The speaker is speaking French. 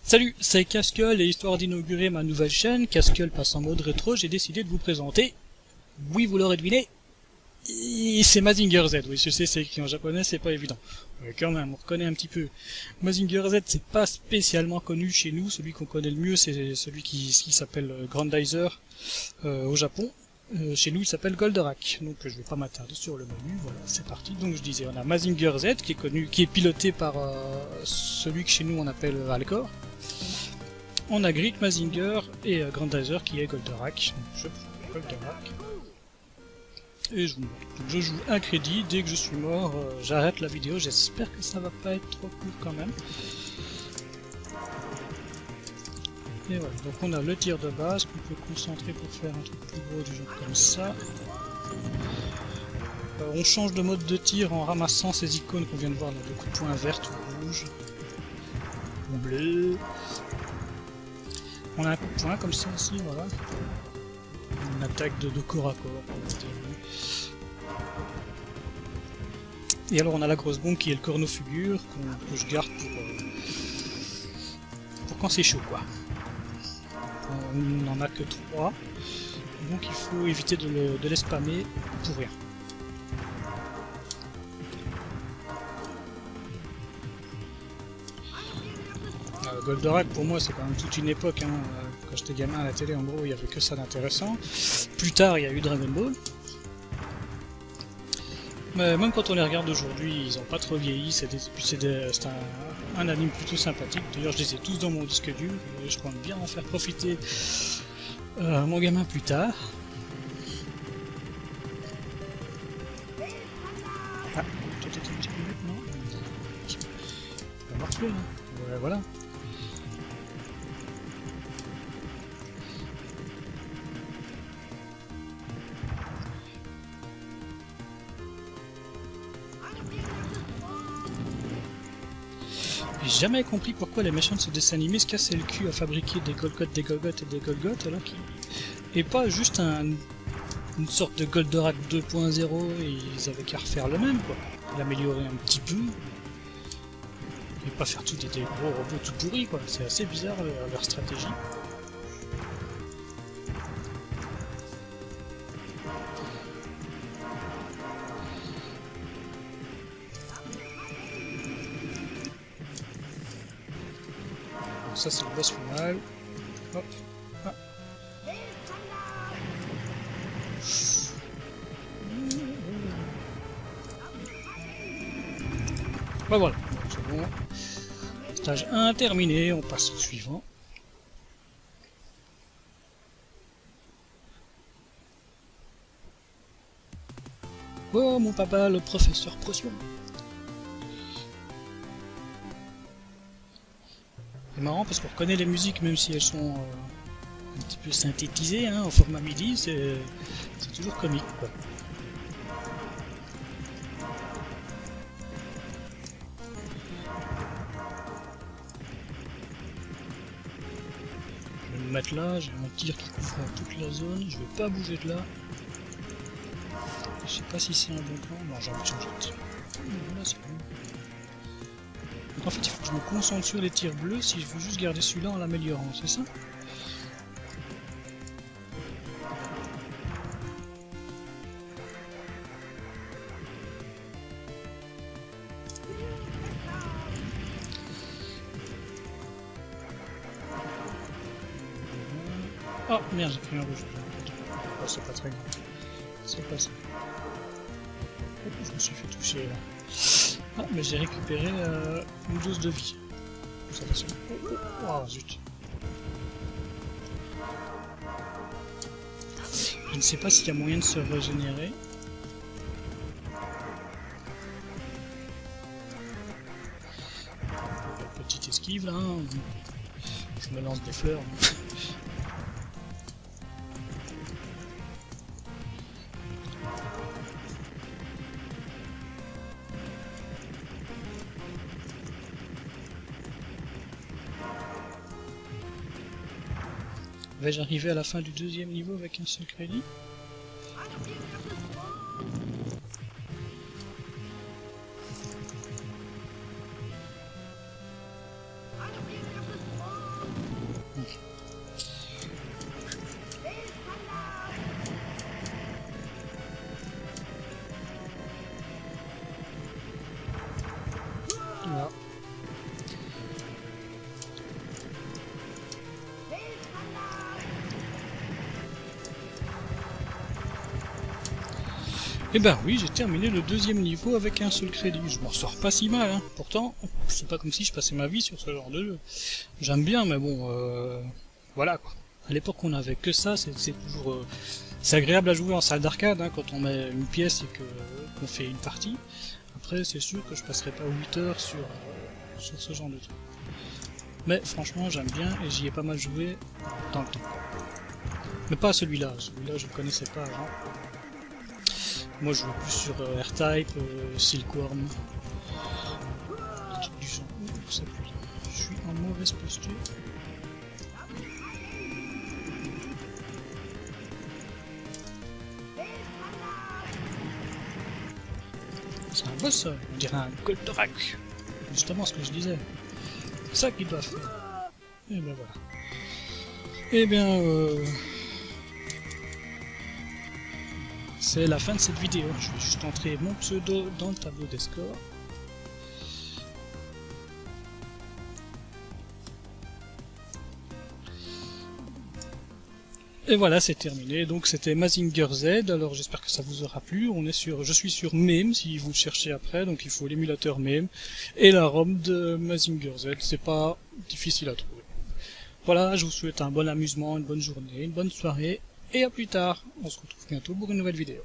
Salut, c'est Casqueul et histoire d'inaugurer ma nouvelle chaîne, Casqueul passe en mode rétro, j'ai décidé de vous présenter, oui vous l'aurez deviné, c'est Mazinger Z, oui je sais c'est écrit en japonais, c'est pas évident. Mais quand même, on reconnaît un petit peu. Mazinger Z c'est pas spécialement connu chez nous, celui qu'on connaît le mieux c'est celui qui s'appelle Grandizer au Japon. Chez nous il s'appelle Goldorak, donc je vais pas m'attarder sur le menu, voilà c'est parti. Donc je disais on a Mazinger Z qui est connu, qui est piloté par celui que chez nous on appelle Alcor. On a Grit, Mazinger et Grandizer qui est Goldorak. Je prends Goldorak. Et je vous montre. Donc je joue un crédit, dès que je suis mort, j'arrête la vidéo, j'espère que ça va pas être trop court quand même. Et voilà, donc on a le tir de base qu'on peut concentrer pour faire un truc plus gros du genre comme ça. On change de mode de tir en ramassant ces icônes qu'on vient de voir là, le coup de poing vert ou rouge. Ou bleu. On a un coup de poing comme ça aussi, voilà. Une attaque de corps à corps. Et alors on a la grosse bombe qui est le cornofugure que je garde pour quand c'est chaud quoi. On n'en a que 3, donc il faut éviter de les spammer pour rien. Goldorak pour moi c'est quand même toute une époque, hein. Quand j'étais gamin à la télé en gros il n'y avait que ça d'intéressant. Plus tard il y a eu Dragon Ball. Mais même quand on les regarde aujourd'hui, ils n'ont pas trop vieilli, c'est un anime plutôt sympathique. D'ailleurs je les ai tous dans mon disque dur, et je compte bien en faire profiter mon gamin plus tard. Ah, peut-être une petite minute, non? Ça marche plus, hein. Ouais, voilà. J'ai jamais compris pourquoi les méchants de ce dessin animé se cassaient le cul à fabriquer des Golgoth et des Golgoth alors qu'ils... Et pas juste une sorte de Goldorak 2.0 et ils avaient qu'à refaire le même quoi. L'améliorer un petit peu. Et pas faire tout des gros robots tout pourris quoi. C'est assez bizarre leur stratégie. Ça c'est le boss final. Hop. Ah. Bah voilà, c'est bon. Stage 1 terminé, on passe au suivant. Oh mon papa, le professeur Procyon. C'est marrant parce qu'on reconnaît les musiques même si elles sont un petit peu synthétisées hein, en format MIDI, c'est toujours comique quoi. Je vais me mettre là, j'ai un tir qui couvre toute la zone, je vais pas bouger de là. Je sais pas si c'est un bon plan, non j'ai envie de changer de tir. Là c'est bon. Donc en fait il faut que je me concentre sur les tirs bleus si je veux juste garder celui-là en l'améliorant, c'est ça? Oh merde j'ai pris un rouge. Oh, c'est pas très grave. C'est pas ça. Hop, je me suis fait toucher là. Ah, mais j'ai récupéré une dose de vie. Ça va sur... Oh, zut. Je ne sais pas s'il y a moyen de se régénérer. Petite esquive là. Hein. Je me lance des fleurs. Vais-je arriver à la fin du deuxième niveau avec un seul crédit? Et ben oui, j'ai terminé le deuxième niveau avec un seul crédit. Je m'en sors pas si mal, hein. Pourtant, c'est pas comme si je passais ma vie sur ce genre de jeu. J'aime bien, mais bon, voilà quoi. À l'époque, on avait que ça, c'est toujours... c'est agréable à jouer en salle d'arcade, hein, quand on met une pièce et qu'on fait une partie. Après, c'est sûr que je passerai pas 8 heures sur ce genre de truc. Mais franchement, j'aime bien et j'y ai pas mal joué dans le temps. Mais pas celui-là, celui-là je le connaissais pas avant. Moi je joue plus sur R-Type, Silkworm, des trucs du genre. Ouh, ça pue. Je suis en mauvaise posture. C'est un boss ça, on dirait un Goldorak. Justement ce que je disais. C'est ça qu'il doit faire. Et ben voilà. Et bien c'est la fin de cette vidéo. Je vais juste entrer mon pseudo dans le tableau des scores. Et voilà, c'est terminé. Donc c'était Mazinger Z. Alors j'espère que ça vous aura plu. Je suis sur MAME si vous le cherchez après. Donc il faut l'émulateur MAME et la ROM de Mazinger Z. C'est pas difficile à trouver. Voilà, je vous souhaite un bon amusement, une bonne journée, une bonne soirée et à plus tard. On se retrouve bientôt pour une nouvelle vidéo.